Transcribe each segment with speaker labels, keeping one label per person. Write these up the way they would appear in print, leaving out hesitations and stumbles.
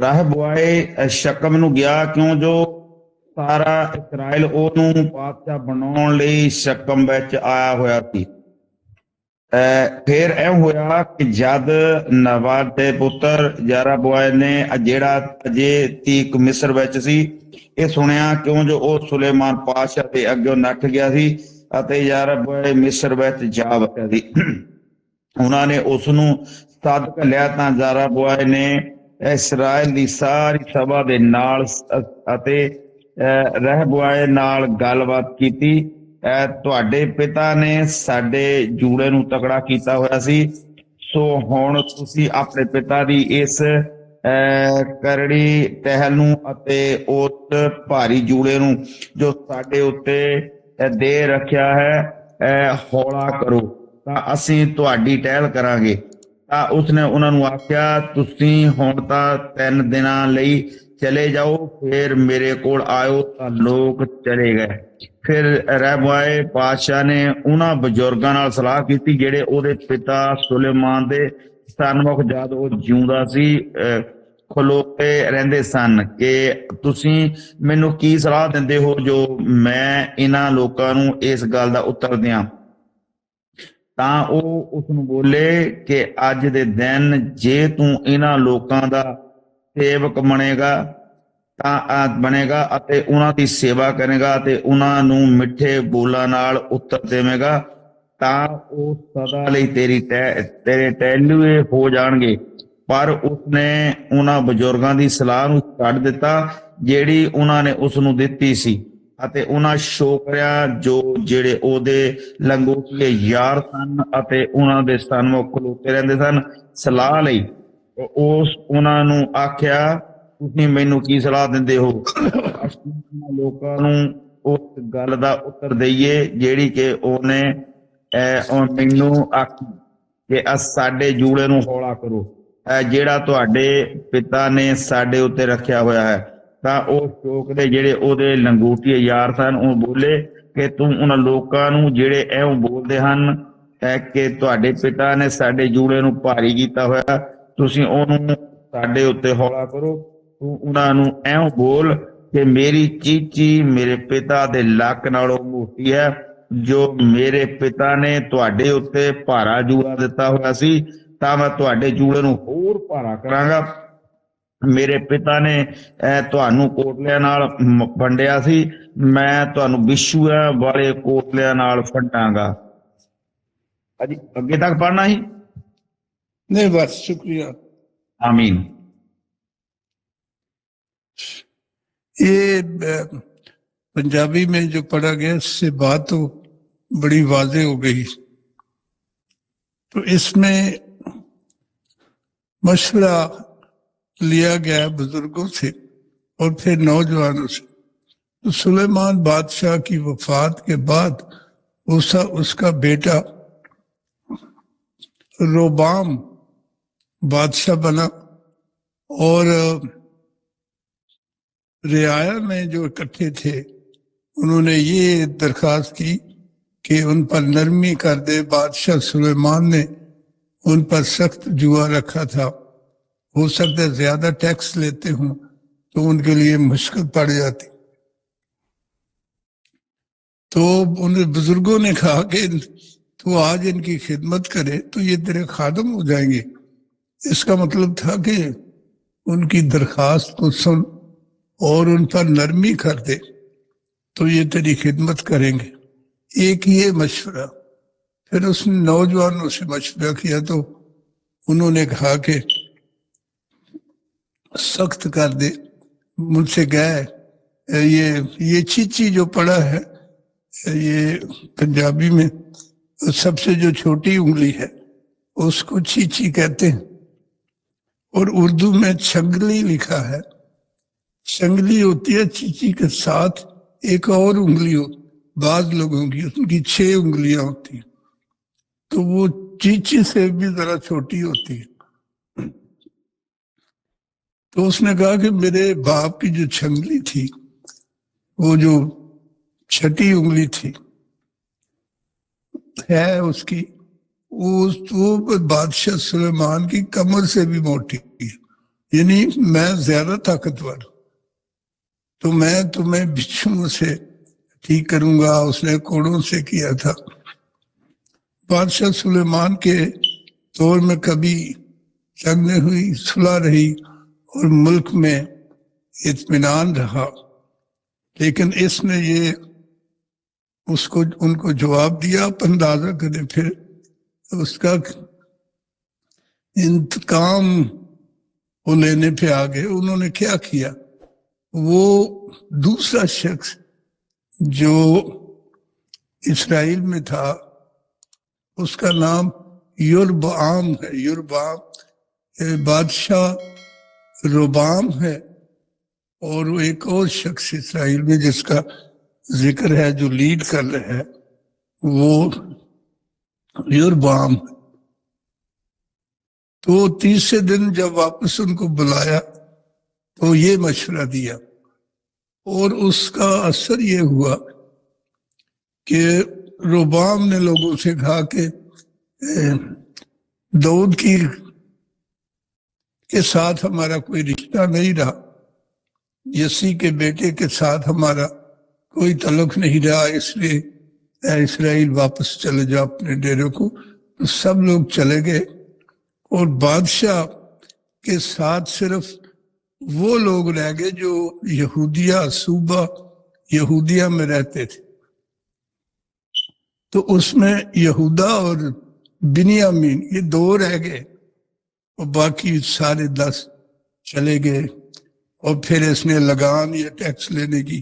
Speaker 1: ਰਾਹ ਬੁਆਏ ਸ਼ਕਮ ਨੂੰ ਗਿਆ ਕਿਉਂ ਜੋ ਸਾਰਾ ਇਸਰਾਇਲ ਉਹਨੂੰ ਪਾਤਸ਼ਾਹ ਬਣਾਉਣ ਲਈ ਸ਼ਕਮ ਵਿੱਚ ਆਇਆ ਹੋਇਆ ਸੀ। ਫਿਰ ਇਹ ਹੋਇਆ ਕਿ ਜਦ ਨਬਾਤ ਦੇ ਪੁੱਤਰ ਯਰਬੁਆਲ ਨੇ ਜਿਹੜਾ ਅਜੇ ਤੀਕ ਮਿਸਰ ਵਿੱਚ ਸੀ ਇਹ ਸੁਣਿਆ ਕਿਉਂ ਜੋ ਉਹ ਸੁਲੇਮਾਨ ਪਾਤਸ਼ਾਹ ਦੇ ਅੱਗੇ ਨੱਠ ਗਿਆ ਸੀ ਅਤੇ ਯਰਬੁਆਲ ਮਿਸਰ ਵਿੱਚ ਜਾ ਵਸਿਆ ਸੀ। ਉਹਨਾਂ ਨੇ ਉਸ ਨੂੰ ਸੱਦ ਘੱਲਿਆ ਤਾਂ ਯਰਬੁਆਲ ਨੇ ਇਸਰਾਇਲ ਦੀ ਸਾਰੀ ਸਭਾ ਦੇ ਨਾਲ ਅਤੇ ਰਹਿਬੁਆਲ ਨਾਲ ਗੱਲਬਾਤ ਕੀਤੀ। ਤੁਹਾਡੇ ਪਿਤਾ ਨੇ ਸਾਡੇ ਜੂੜੇ ਨੂੰ ਤਕੜਾ ਕੀਤਾ ਹੋਇਆ ਸੀ, ਸੋ ਹੁਣ ਤੁਸੀਂ ਆਪਣੇ ਪਿਤਾ ਦੀ ਇਸ ਕਰੜੀ ਟਹਿਲ ਨੂੰ ਅਤੇ ਉਸ ਭਾਰੀ ਜੂੜੇ ਨੂੰ ਜੋ ਸਾਡੇ ਉੱਤੇ ਦੇ ਰੱਖਿਆ ਹੈ ਹੌਲਾ ਕਰੋ ਤਾਂ ਅਸੀਂ ਤੁਹਾਡੀ ਟਹਿਲ ਕਰਾਂਗੇ। ਤਾਂ ਉਸਨੇ ਉਹਨਾਂ ਨੂੰ ਆਖਿਆ ਤੁਸੀਂ ਹੁਣ ਤਾਂ 3 ਦਿਨਾਂ ਲਈ ਚਲੇ ਜਾਓ, ਫਿਰ ਮੇਰੇ ਕੋਲ ਆਇਓ। ਤਾਂ ਲੋਕ ਚਲੇ ਗਏ। ਫਿਰ ਰਹਿਬੁਆਲ ਪਾਤਸ਼ਾਹ ਨੇ ਉਹਨਾਂ ਬਜ਼ੁਰਗਾਂ ਨਾਲ ਸਲਾਹ ਕੀਤੀ ਜਿਹੜੇ ਉਹਦੇ ਪਿਤਾ ਸੁਲੇਮਾਨ ਦੇ ਸਨਮੁਖ ਜਦ ਉਹ ਜਿਉਂਦਾ ਸੀ ਖਲੋਤੇ ਰਹਿੰਦੇ ਸਨ ਕਿ ਤੁਸੀਂ ਮੈਨੂੰ ਕੀ ਸਲਾਹ ਦਿੰਦੇ ਹੋ ਜੋ ਮੈਂ ਇਹਨਾਂ ਲੋਕਾਂ ਨੂੰ ਇਸ ਗੱਲ ਦਾ ਉੱਤਰ ਦਿਆਂ। ਤਾਂ ਉਹ ਉਸਨੂੰ ਬੋਲੇ ਕਿ ਅੱਜ ਦੇ ਦਿਨ ਜੇ ਤੂੰ ਇਹਨਾਂ ਲੋਕਾਂ ਦਾ ਸੇਵਕ ਬਣੇਗਾ ਅਤੇ ਉਹਨਾਂ ਦੀ ਸੇਵਾ ਕਰੇਗਾ ਅਤੇ ਉਹਨਾਂ ਨੂੰ ਮਿੱਠੇ ਬੋਲਾਂ ਨਾਲ ਉੱਤਰ ਦੇਵੇਗਾ ਤਾਂ ਉਹ ਸਦਾ ਲਈ ਤੇਰੇ ਟਹਿਲੂਏ ਹੋ ਜਾਣਗੇ। ਪਰ ਉਸਨੇ ਉਹਨਾਂ ਬਜ਼ੁਰਗਾਂ ਦੀ ਸਲਾਹ ਨੂੰ ਛੱਡ ਦਿੱਤਾ ਜਿਹੜੀ ਉਹਨਾਂ ਨੇ ਉਸਨੂੰ ਦਿੱਤੀ ਸੀ ਅਤੇ ਉਹਨਾਂ ਸ਼ੋਕਰਿਆਂ ਜਿਹੜੇ ਉਹਦੇ ਲੰਗੋਟੀਏ ਯਾਰ ਸਨ ਅਤੇ ਉਹਨਾਂ ਦੇ ਸਨਮੁਖ ਖਲੋਤੇ ਰਹਿੰਦੇ ਸਨ ਸਲਾਹ ਲਈ। ਉਹਨਾਂ ਨੂੰ ਆਖਿਆ ਤੁਸੀਂ ਮੈਨੂੰ ਕੀ ਸਲਾਹ ਦਿੰਦੇ ਹੋ? ਅਸੀਂ ਲੋਕਾਂ ਨੂੰ ਉਸ ਗੱਲ ਦਾ ਉੱਤਰ ਦੇਈਏ ਜਿਹੜੀ ਕਿ ਉਹਨੇ ਮੈਨੂੰ ਆਖੀ ਕਿ ਸਾਡੇ ਜੂੜੇ ਨੂੰ ਹੌਲਾ ਕਰੋ ਜਿਹੜਾ ਤੁਹਾਡੇ ਪਿਤਾ ਨੇ ਸਾਡੇ ਉੱਤੇ ਰੱਖਿਆ ਹੋਇਆ ਹੈ। ਤਾਂ ਉਹ ਸ਼ੋਕ ਦੇ ਜਿਹੜੇ ਉਹਦੇ ਲੰਗੋਟੀਏ ਯਾਰ ਸਨ ਉਹ ਬੋਲੇ ਕਿ ਤੂੰ ਉਹਨਾਂ ਲੋਕਾਂ ਨੂੰ ਜਿਹੜੇ ਇਉਂ ਬੋਲਦੇ ਹਨ ਕਿ ਤੁਹਾਡੇ ਪਿਤਾ ਨੇ ਸਾਡੇ ਜੂੜੇ ਨੂੰ ਭਾਰੀ ਕੀਤਾ ਹੋਇਆ, ਤੁਸੀਂ ਉਹਨੂੰ ਸਾਡੇ ਉੱਤੇ ਹੌਲਾ ਕਰੋ। ਤੂੰ ਉਹਨਾਂ ਨੂੰ ਇਉਂ ਬੋਲ ਕਿ ਮੇਰੀ ਚੀਚੀ ਮੇਰੇ ਪਿਤਾ ਦੇ ਲੱਕ ਨਾਲੋਂ ਮੋਟੀ ਹੈ, ਜੋ ਮੇਰੇ ਪਿਤਾ ਨੇ ਤੁਹਾਡੇ ਉੱਤੇ ਭਾਰਾ ਜੂੜਾ ਦਿੱਤਾ ਹੋਇਆ ਸੀ ਤਾਂ ਮੈਂ ਤੁਹਾਡੇ ਜੂੜੇ ਨੂੰ ਹੋਰ ਭਾਰਾ ਕਰਾਂਗਾ। ਮੇਰੇ ਪਿਤਾ ਨੇ ਤੁਹਾਨੂੰ ਕੋਟਲਿਆਂ ਨਾਲ ਵੰਡਿਆ ਸੀ, ਮੈਂ ਤੁਹਾਨੂੰ ਬਿਛੂਆਂ ਵਾਲੇ ਕੋਟਲਿਆਂ ਨਾਲ ਫੰਡਾਂਗਾ। ਅੱਗੇ ਤੱਕ ਪੜ੍ਹਨਾ ਹੀ।
Speaker 2: نہیں بس شکریہ.
Speaker 1: آمین.
Speaker 2: یہ پنجابی میں جو پڑھا گیا اس سے بات تو بڑی واضح ہو گئی. تو اس میں مشورہ لیا گیا بزرگوں سے اور پھر نوجوانوں سے. تو سلیمان بادشاہ کی وفات کے بعد اس کا بیٹا روبام بادشاہ بنا، اور رعایا میں جو اکٹھے تھے انہوں نے یہ درخواست کی کہ ان پر نرمی کر دے. بادشاہ سلیمان نے ان پر سخت جوا رکھا تھا، ہو سکتا ہے زیادہ ٹیکس لیتے ہوں تو ان کے لیے مشکل پڑ جاتی. تو ان بزرگوں نے کہا کہ تو آج ان کی خدمت کرے تو یہ تیرے خادم ہو جائیں گے. اس کا مطلب تھا کہ ان کی درخواست کو سن اور ان پر نرمی کر دے تو یہ تیری خدمت کریں گے. ایک یہ مشورہ. پھر اس نے نوجوانوں سے مشورہ کیا تو انہوں نے کہا کہ سخت کر دے. مجھ سے گئے یہ چیچی جو پڑا ہے یہ پنجابی میں سب سے جو چھوٹی انگلی ہے اس کو چیچی کہتے ہیں، اور اردو میں چھنگلی لکھا ہے. چھنگلی ہوتی ہے چیچی کے ساتھ ایک اور انگلی ہو. بعض لوگوں کی ان کی 6 انگلیاں ہوتی ہیں، تو وہ چیچی سے بھی ذرا چھوٹی ہوتی ہے. تو اس نے کہا کہ میرے باپ کی جو چھنگلی تھی، وہ جو چھٹی انگلی تھی ہے اس کی، وہ بادشاہ سلیمان کی کمر سے بھی موٹی ہے. یعنی میں زیادہ طاقتور، تو میں تمہیں بچھوؤں سے ٹھیک کروں گا. اس نے کوڑوں سے کیا تھا. بادشاہ سلیمان کے دور میں کبھی جنگ نہیں ہوئی، صلح رہی اور ملک میں اطمینان رہا. لیکن اس نے یہ ان کو جواب دیا. آپ اندازہ کریں پھر اس کا انتقام وہ لینے پہ آگے. انہوں نے کیا کیا؟ وہ دوسرا شخص جو اسرائیل میں تھا اس کا نام یربعام ہے. یربعام بادشاہ روبام ہے، اور وہ ایک اور شخص اسرائیل میں جس کا ذکر ہے جو لیڈ کر رہا ہے وہ یربعام ہے. تو تیسرے دن جب واپس ان کو بلایا تو یہ مشورہ دیا، اور اس کا اثر یہ ہوا کہ روبام نے لوگوں سے کہا کہ داؤد کے ساتھ ہمارا کوئی رشتہ نہیں رہا، یسی کے بیٹے کے ساتھ ہمارا کوئی تعلق نہیں رہا، اس لیے اے اسرائیل واپس چلے جاؤ اپنے ڈیرے کو. تو سب لوگ چلے گئے، اور بادشاہ کے ساتھ صرف وہ لوگ رہ گئے جو یہودیہ صوبہ یہودیہ میں رہتے تھے. تو اس میں یہودا اور بنیامین یہ 2 رہ گئے، اور باقی سارے 10 چلے گئے. اور پھر اس نے لگان یا ٹیکس لینے کی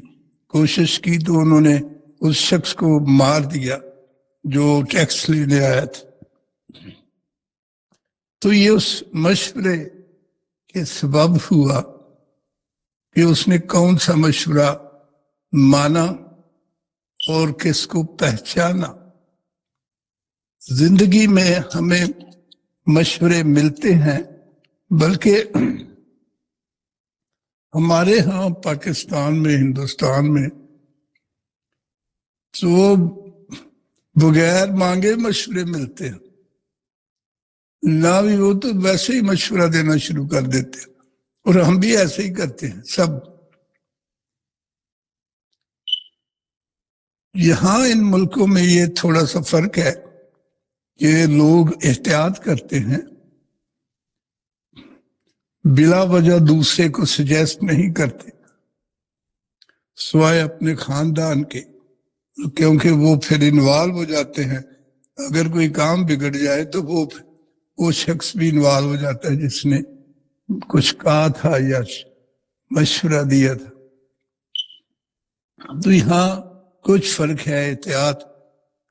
Speaker 2: کوشش کی تو انہوں نے اس شخص کو مار دیا جو ٹیکس لینے آیا تھا. تو یہ اس مشورے کے سبب ہوا کہ اس نے کون سا مشورہ مانا اور کس کو پہچانا. زندگی میں ہمیں مشورے ملتے ہیں، بلکہ ہمارے ہاں پاکستان میں ہندوستان میں تو بغیر مانگے مشورے ملتے ہیں. نہ بھی وہ تو ویسے ہی مشورہ دینا شروع کر دیتے ہیں، اور ہم بھی ایسے ہی کرتے ہیں سب. یہاں ان ملکوں میں یہ تھوڑا سا فرق ہے کہ لوگ احتیاط کرتے ہیں، بلا وجہ دوسرے کو سجیسٹ نہیں کرتے سوائے اپنے خاندان کے، کیونکہ وہ پھر انوالو ہو جاتے ہیں. اگر کوئی کام بگڑ جائے تو وہ وہ شخص بھی انوالو ہو جاتا ہے جس نے کچھ کہا تھا یا مشورہ دیا تھا. تو یہاں کچھ فرق ہے، احتیاط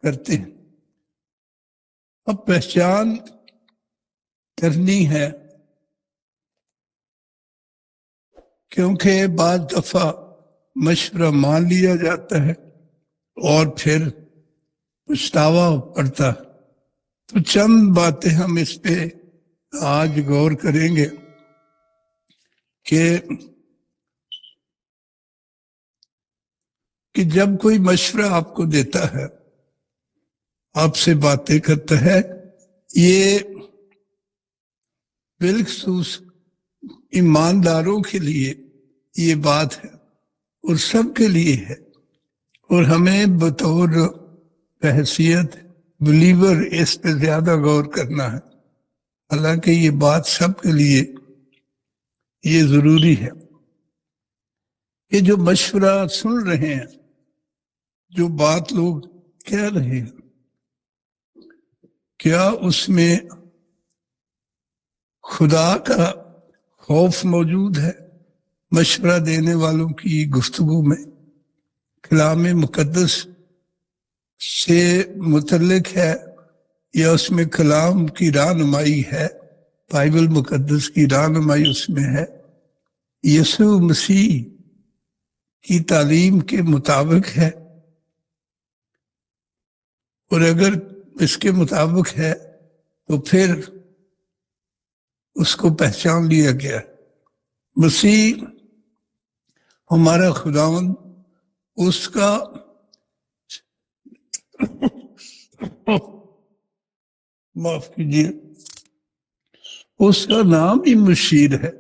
Speaker 2: کرتے ہیں. اب پہچان کرنی ہے، کیونکہ بعض دفعہ مشورہ مان لیا جاتا ہے اور پھر پچھتاوا پڑتا. تو چند باتیں ہم اس پہ آج غور کریں گے کہ جب کوئی مشورہ آپ کو دیتا ہے، آپ سے باتیں کرتا ہے، یہ بالخصوص ایمانداروں کے لیے یہ بات ہے اور سب کے لیے ہے، اور ہمیں بطور بحیثیت بلیور اس پہ زیادہ غور کرنا ہے. حالانکہ یہ بات سب کے لیے یہ ضروری ہے کہ جو مشورہ سن رہے ہیں، جو بات لوگ کہہ رہے ہیں، کیا اس میں خدا کا خوف موجود ہے؟ مشورہ دینے والوں کی گفتگو میں کلام مقدس سے متعلق ہے، یا اس میں کلام کی رہنمائی ہے، بائبل مقدس کی رہنمائی اس میں ہے، یسوع مسیح کی تعلیم کے مطابق ہے؟ اور اگر اس کے مطابق ہے تو پھر اس کو پہچان لیا گیا. مسیح ہمارا خداوند، اس کا معاف کیجیے، اس کا نام ہی مشیر ہے.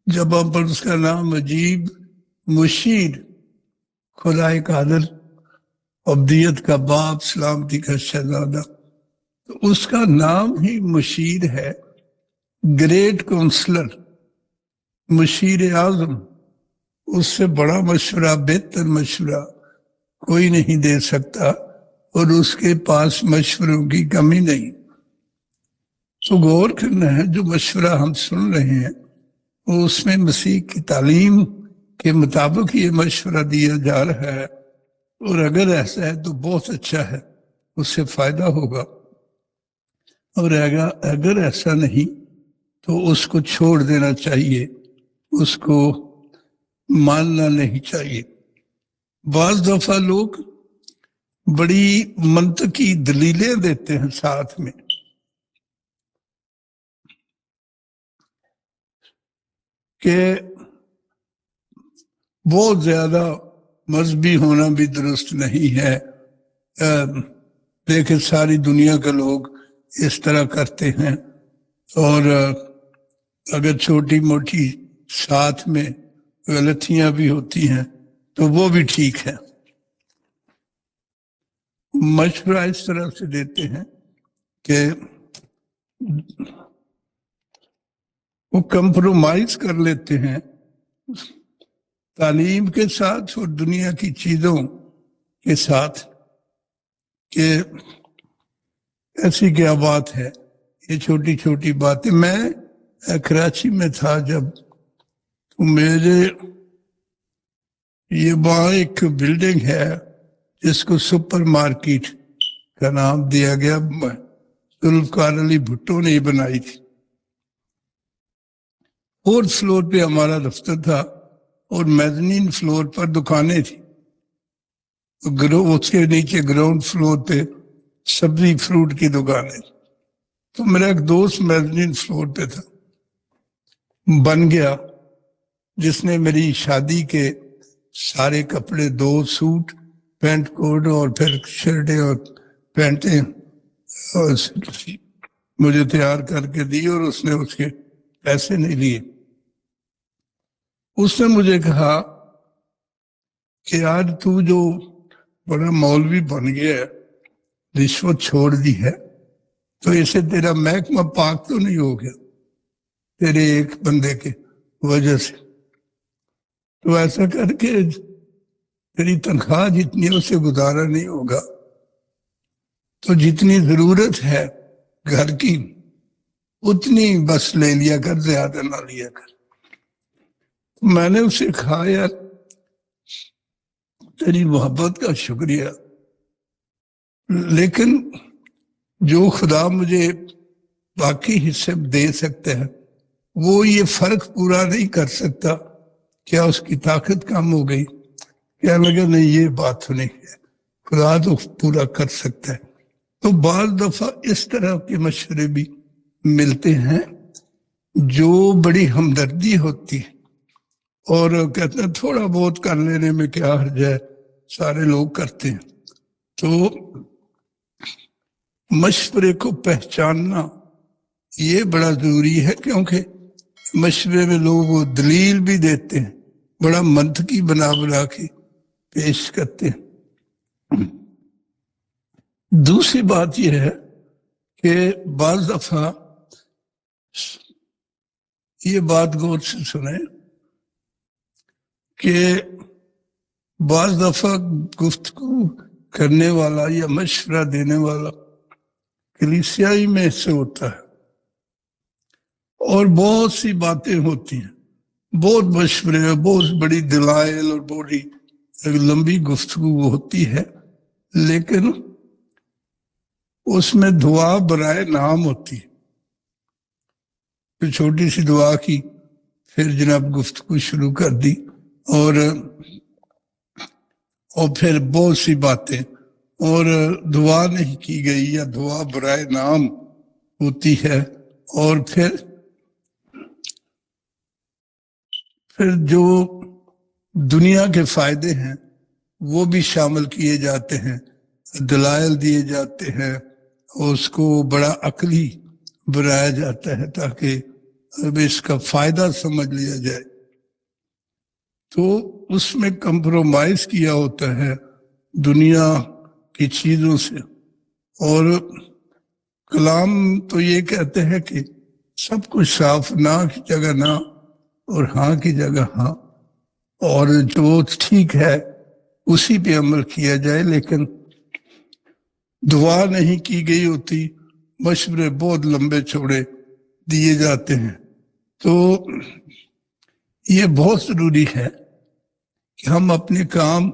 Speaker 2: جب ہم پر اس کا نام عجیب مشیر، خدا قادر، ابدیت کا باپ، سلامتی کا شہزادہ، تو اس کا نام ہی مشیر ہے. گریٹ کونسلر، مشیر اعظم، اس سے بڑا مشورہ، بہتر مشورہ کوئی نہیں دے سکتا، اور اس کے پاس مشوروں کی کمی نہیں. تو غور کرنا ہے، جو مشورہ ہم سن رہے ہیں وہ اس میں مسیح کی تعلیم کے مطابق یہ مشورہ دیا جا رہا ہے، اور اگر ایسا ہے تو بہت اچھا ہے، اس سے فائدہ ہوگا. اور اگر ایسا نہیں تو اس کو چھوڑ دینا چاہیے، اس کو ماننا نہیں چاہیے. بعض دفعہ لوگ بڑی منطقی دلیلیں دیتے ہیں ساتھ میں، کہ بہت زیادہ مذہبی ہونا بھی درست نہیں ہے، لیکن ساری دنیا کے لوگ اس طرح کرتے ہیں، اور اگر چھوٹی موٹی ساتھ میں غلطیاں بھی ہوتی ہیں تو وہ بھی ٹھیک ہے. مشورہ اس طرح سے دیتے ہیں کہ وہ کمپرومائز کر لیتے ہیں تعلیم کے ساتھ اور دنیا کی چیزوں کے ساتھ، کہ ایسی کیا بات ہے، یہ چھوٹی چھوٹی باتیں. میں کراچی میں تھا جب، تو میرے یہ وہاں ایک بلڈنگ ہے جس کو سپر مارکیٹ کا نام دیا گیا، ذوالفقار علی بھٹو نے یہ بنائی تھی. 4th فلور پہ ہمارا دفتر تھا اور میزنین فلور پر دکانیں تھیں. اس کے نیچے گراؤنڈ فلور پہ سبزی فروٹ کی دکانیں. تو میرا ایک دوست میزنین فلور پہ تھا، بن گیا، جس نے میری شادی کے سارے کپڑے، 2 سوٹ، پینٹ کوٹ اور پھر شرٹیں اور پینٹیں مجھے تیار کر کے دی، اور اس نے اس کے پیسے نہیں لیے. اس نے مجھے کہا کہ آج تو جو بڑا مولوی بن گیا ہے، رشوت چھوڑ دی ہے، تو اسے تیرا محکمہ پاک تو نہیں ہو گیا تیرے ایک بندے کے وجہ سے. تو ایسا کر کے تیری تنخواہ جتنی اسے گزارا نہیں ہوگا، تو جتنی ضرورت ہے گھر کی اتنی بس لے لیا کر، زیادہ نہ لیا کر۔ میں نے اسے کہا یار تیری محبت کا شکریہ، لیکن جو خدا مجھے باقی حصے دے سکتا ہے وہ یہ فرق پورا نہیں کر سکتا، کیا اس کی طاقت کم ہو گئی؟ کہنے لگا نہیں یہ بات تو نہیں ہے، خدا تو پورا کر سکتا ہے۔ تو بعض دفعہ اس طرح کے مشورے بھی ملتے ہیں جو بڑی ہمدردی ہوتی ہے، اور کہتے ہیں تھوڑا بہت کر لینے میں کیا حرج ہے، سارے لوگ کرتے ہیں۔ تو مشورے کو پہچاننا یہ بڑا ضروری ہے، کیونکہ مشورے میں لوگ وہ دلیل بھی دیتے ہیں، بڑا منطقی بنا کے پیش کرتے ہیں۔ دوسری بات یہ ہے کہ بعض دفعہ یہ بات غور سے سنیں کہ بعض دفعہ گفتگو کرنے والا یا مشورہ دینے والا کلیسیائی میں سے ہوتا ہے، اور بہت سی باتیں ہوتی ہیں، بہت مشورے، بہت بڑی دلائل اور بڑی لمبی گفتگو ہوتی ہے، لیکن اس میں دعا برائے نام ہوتی ہے۔ پھر چھوٹی سی دعا کی، پھر جناب گفتگو شروع کر دی، اور پھر بہت سی باتیں، اور دعا نہیں کی گئی یا دعا برائے نام ہوتی ہے، اور پھر جو دنیا کے فائدے ہیں وہ بھی شامل کیے جاتے ہیں، دلائل دیے جاتے ہیں، اور اس کو بڑا عقلی بنایا جاتا ہے تاکہ اب اس کا فائدہ سمجھ لیا جائے۔ تو اس میں کمپرومائز کیا ہوتا ہے دنیا کی چیزوں سے، اور کلام تو یہ کہتے ہیں کہ سب کچھ صاف، نہ کی جگہ نہ اور ہاں کی جگہ ہاں، اور جو ٹھیک ہے اسی پہ عمل کیا جائے، لیکن دعا نہیں کی گئی ہوتی، مشورے بہت لمبے چوڑے دیے جاتے ہیں۔ تو یہ بہت ضروری ہے کہ ہم اپنے کام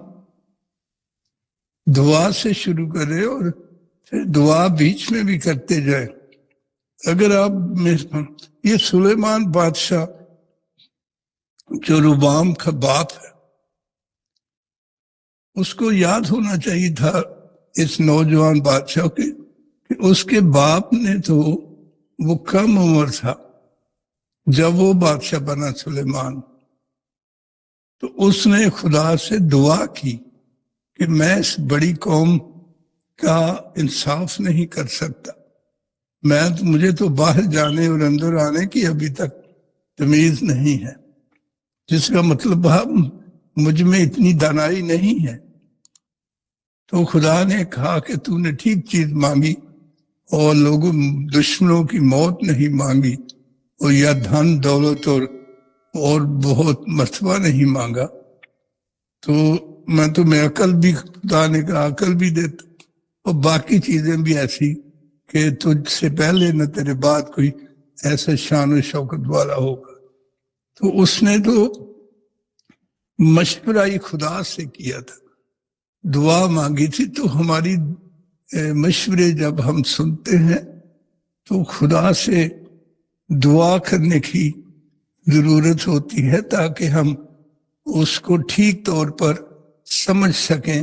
Speaker 2: دعا سے شروع کریں اور پھر دعا بیچ میں بھی کرتے جائیں۔ اگر آپ یہ سلیمان بادشاہ جو ربام کا باپ ہے، اس کو یاد ہونا چاہیے تھا اس نوجوان بادشاہ کے کہ اس کے باپ نے تو وہ کم عمر تھا جب وہ بادشاہ بنا سلیمان، تو اس نے خدا سے دعا کی کہ میں اس بڑی قوم کا انصاف نہیں کر سکتا، مجھے تو باہر جانے اور اندر آنے کی ابھی تک تمیز نہیں ہے، جس کا مطلب مجھ میں اتنی دانائی نہیں ہے۔ تو خدا نے کہا کہ تو نے ٹھیک چیز مانگی، اور لوگوں دشمنوں کی موت نہیں مانگی، اور یا دھن دولت اور بہت مرتبہ نہیں مانگا، تو میں تمہیں عقل بھی، خدا نے کہا عقل بھی دیتا، اور باقی چیزیں بھی ایسی کہ تجھ سے پہلے نہ تیرے بعد کوئی ایسا شان و شوکت والا ہوگا۔ تو اس نے تو مشورہ ہی خدا سے کیا تھا، دعا مانگی تھی۔ تو ہماری مشورے جب ہم سنتے ہیں تو خدا سے دعا کرنے کی ضرورت ہوتی ہے تاکہ ہم اس کو ٹھیک طور پر سمجھ سکیں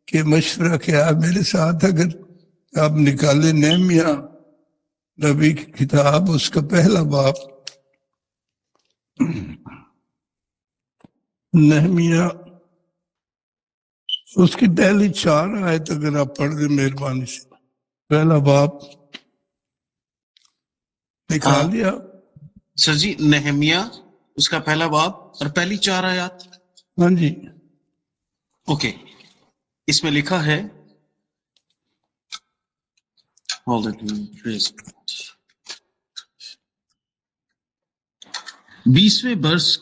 Speaker 2: کہ مشورہ کیا ہے۔ میرے ساتھ اگر آپ نکالیں نہمیہ نبی کی کتاب، اس کا پہلا باب، نہمیہ اس کی پہلی 4 آیت اگر آپ پڑھ دیں مہربانی سے، پہلا باب نکال لیا؟
Speaker 3: سر جی، نہمیہ اس کا پہلا باب اور پہلی 4 آیات۔
Speaker 2: ہاں جی،
Speaker 3: اوکے، اس میں لکھا ہے 20ویں برس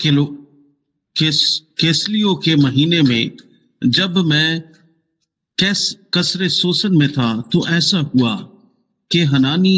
Speaker 3: کیسلیو کے مہینے میں جب میں کسر سوسن میں تھا، تو ایسا ہوا کہ ہنانی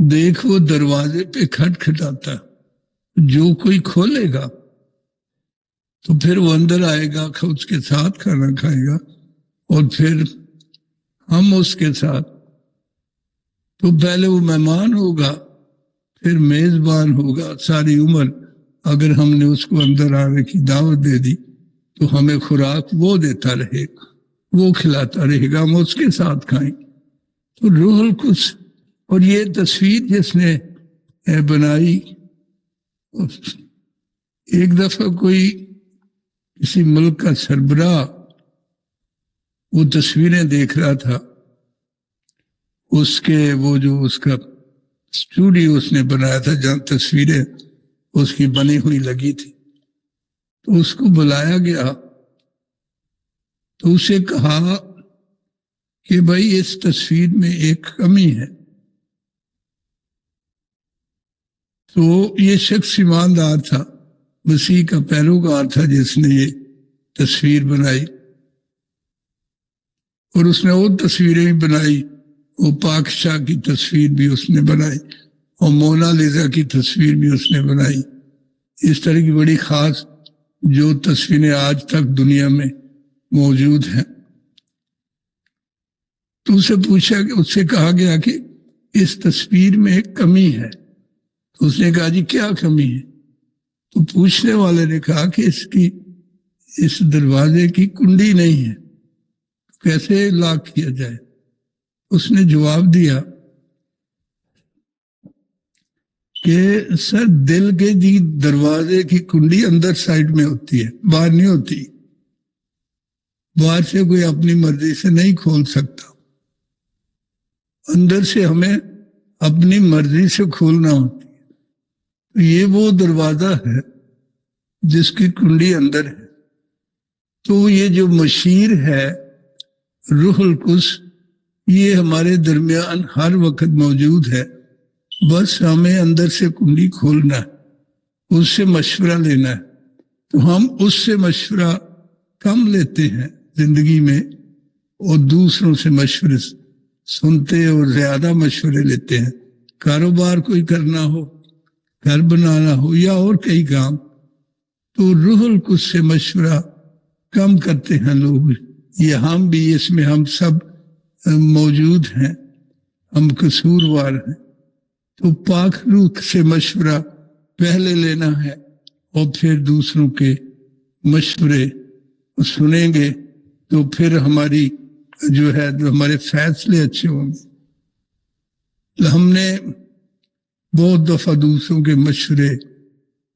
Speaker 2: دیکھ وہ دروازے پہ کھٹکھٹاتا، جو کوئی کھولے گا تو پھر وہ اندر آئے گا، اس کے ساتھ کھانا کھائے گا، اور پھر ہم اس کے ساتھ۔ تو پہلے وہ مہمان ہوگا، پھر میزبان ہوگا ساری عمر۔ اگر ہم نے اس کو اندر آنے کی دعوت دے دی تو ہمیں خوراک وہ دیتا رہے گا، وہ کھلاتا رہے گا، ہم اس کے ساتھ کھائیں۔ تو روح القدس، اور یہ تصویر جس نے بنائی، ایک دفعہ کوئی کسی ملک کا سربراہ وہ تصویریں دیکھ رہا تھا، اس کے وہ جو اس کا اسٹوڈیو اس نے بنایا تھا جہاں تصویریں اس کی بنی ہوئی لگی تھی، تو اس کو بلایا گیا تو اسے کہا کہ بھائی اس تصویر میں ایک کمی ہے۔ تو یہ شخص ایماندار تھا، مسیح کا پیروکار تھا جس نے یہ تصویر بنائی، اور اس نے اور تصویریں بھی بنائی، وہ پاک شاہ کی تصویر بھی اس نے بنائی، اور مونا لیزا کی تصویر بھی اس نے بنائی۔ اس طرح کی بڑی خاص جو تصویریں آج تک دنیا میں موجود ہیں۔ تو اسے پوچھا کہ اس سے کہا گیا کہ اس تصویر میں ایک کمی ہے۔ تو اس نے کہا جی کیا کمی ہے؟ تو پوچھنے والے نے کہا کہ اس دروازے کی کنڈی نہیں ہے، کیسے لاک کیا جائے؟ اس نے جواب دیا کہ سر دل کے جی دروازے کی کنڈی اندر سائڈ میں ہوتی ہے، باہر نہیں ہوتی، باہر سے کوئی اپنی مرضی سے نہیں کھول سکتا، اندر سے ہمیں اپنی مرضی سے کھولنا ہوتی ہے۔ تو یہ وہ دروازہ ہے جس کی کنڈی اندر ہے۔ تو یہ جو مشیر ہے روح القدس، یہ ہمارے درمیان ہر وقت موجود ہے، بس ہمیں اندر سے کنڈی کھولنا ہے، اس سے مشورہ لینا ہے۔ تو ہم اس سے مشورہ کم لیتے ہیں زندگی میں، اور دوسروں سے مشورے سنتے اور زیادہ مشورے لیتے ہیں۔ کاروبار کوئی کرنا ہو، گھر بنانا ہو، یا اور کئی کام، تو روح القدس سے مشورہ کم کرتے ہیں لوگ۔ یہ ہم بھی اس میں ہم سب موجود ہیں، ہم قصوروار ہیں۔ تو پاک روح سے مشورہ پہلے لینا ہے، اور پھر دوسروں کے مشورے سنیں گے تو پھر ہماری جو ہے جو ہمارے فیصلے اچھے ہوں گے۔ ہم نے بہت دفعہ دوسروں کے مشورے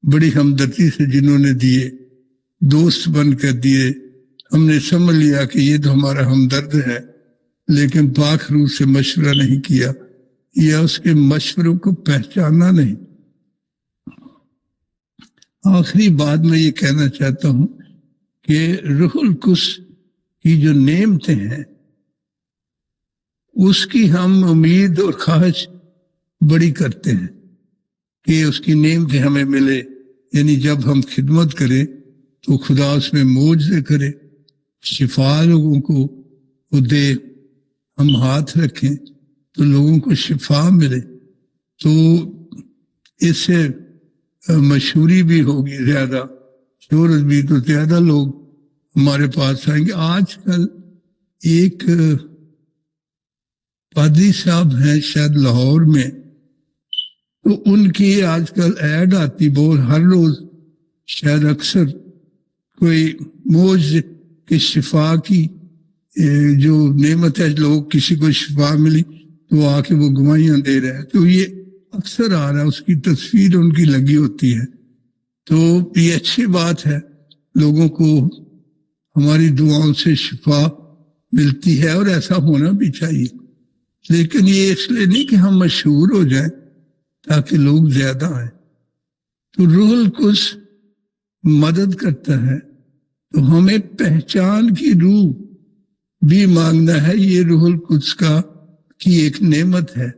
Speaker 2: بڑی ہمدردی سے جنہوں نے دیے، دوست بن کر دیے، ہم نے سمجھ لیا کہ یہ تو ہمارا ہمدرد ہے، لیکن پاک روح سے مشورہ نہیں کیا یا اس کے مشوروں کو پہچانا نہیں۔ آخری بات میں یہ کہنا چاہتا ہوں کہ روح القدس کی جو نعمتیں ہیں اس کی ہم امید اور خواہش بڑی کرتے ہیں کہ اس کی نعمتیں ہمیں ملے، یعنی جب ہم خدمت کریں تو خدا اس میں معجزے کرے، شفا لوگوں کو دے، ہم ہاتھ رکھیں تو لوگوں کو شفا ملے، تو اس سے مشہوری بھی ہوگی، زیادہ شہرت بھی، تو زیادہ لوگ ہمارے پاس آئیں گے۔ آج کل ایک پادری صاحب ہیں شاید لاہور میں، تو ان کی آج کل ایڈ آتی بہت، ہر روز شاید اکثر کوئی معجزے کی شفا کی جو نعمت ہے، لوگ کسی کو شفا ملی تو وہ آ کے وہ گواہیاں دے رہے ہیں، تو یہ اکثر آ رہا ہے، اس کی تصویر ان کی لگی ہوتی ہے۔ تو یہ اچھی بات ہے، لوگوں کو ہماری دعاؤں سے شفا ملتی ہے، اور ایسا ہونا بھی چاہیے، لیکن یہ اس لیے نہیں کہ ہم مشہور ہو جائیں تاکہ لوگ زیادہ آئیں۔ تو روح القدس مدد کرتا ہے، تو ہمیں پہچان کی روح بھی مانگنا ہے، یہ روح القدس کی ایک نعمت ہے،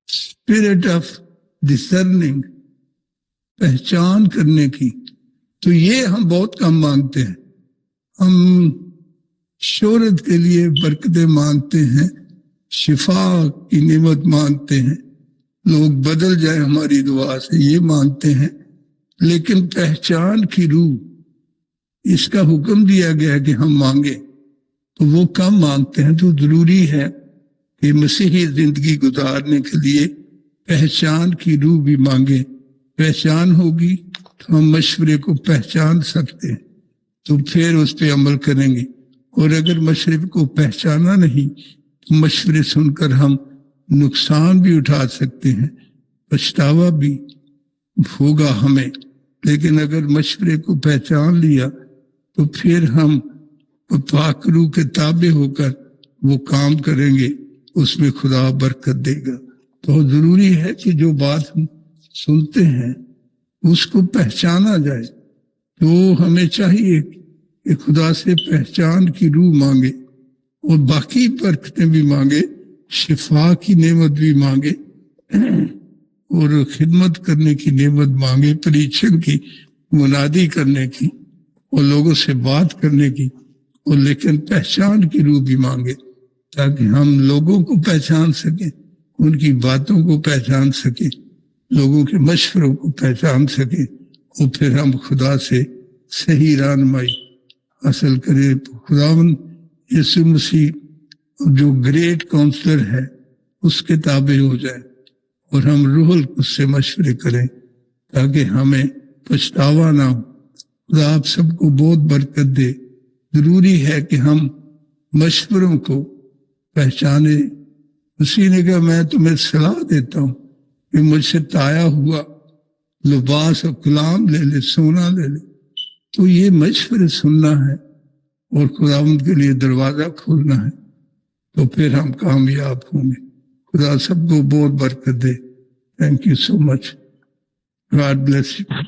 Speaker 2: اسپرٹ آف ڈسرننگ، پہچان کرنے کی۔ تو یہ ہم بہت کم مانگتے ہیں، ہم شہرت کے لیے برکتیں مانگتے ہیں، شفا کی نعمت مانگتے ہیں، لوگ بدل جائے ہماری دعا سے یہ مانگتے ہیں، لیکن پہچان کی روح اس کا حکم دیا گیا ہے کہ ہم مانگیں تو وہ کم مانگتے ہیں۔ تو ضروری ہے کہ مسیحی زندگی گزارنے کے لیے پہچان کی روح بھی مانگیں۔ پہچان ہوگی تو ہم مشورے کو پہچان سکتے ہیں، تو پھر اس پہ عمل کریں گے۔ اور اگر مشورے کو پہچانا نہیں تو مشورے سن کر ہم نقصان بھی اٹھا سکتے ہیں، پچھتاوا بھی ہوگا ہمیں۔ لیکن اگر مشورے کو پہچان لیا تو پھر ہم پاک روح کے تابع ہو کر وہ کام کریں گے، اس میں خدا برکت دے گا۔ تو ضروری ہے کہ جو بات ہم سنتے ہیں اس کو پہچانا جائے۔ تو ہمیں چاہیے کہ خدا سے پہچان کی روح مانگے اور باقی برکتیں بھی مانگے، شفا کی نعمت بھی مانگے اور خدمت کرنے کی نعمت مانگے، پریچن کی، منادی کرنے کی اور لوگوں سے بات کرنے کی، اور لیکن پہچان کی روح بھی مانگے تاکہ ہم لوگوں کو پہچان سکیں، ان کی باتوں کو پہچان سکیں، لوگوں کے مشوروں کو پہچان سکیں، اور پھر ہم خدا سے صحیح رہنمائی حاصل کریں۔ خداوند یسوع مسیح جو گریٹ کاؤنسلر ہے اس کے تابع ہو جائے اور ہم روح القدس سے مشورے کریں تاکہ ہمیں پچھتاوا نہ ہو۔ خدا آپ سب کو بہت برکت دے۔ ضروری ہے کہ ہم مشوروں کو پہچانے۔ اسی نے کہا میں تمہیں صلاح دیتا ہوں کہ مجھ سے تایا ہوا لباس اور کلام لے لے، سونا لے لے۔ تو یہ مشورے سننا ہے اور خداوند کے لیے دروازہ کھولنا ہے، تو پھر ہم کامیاب ہوں گے۔ خدا سب کو بہت برکت دے۔ Thank you so much. God bless you.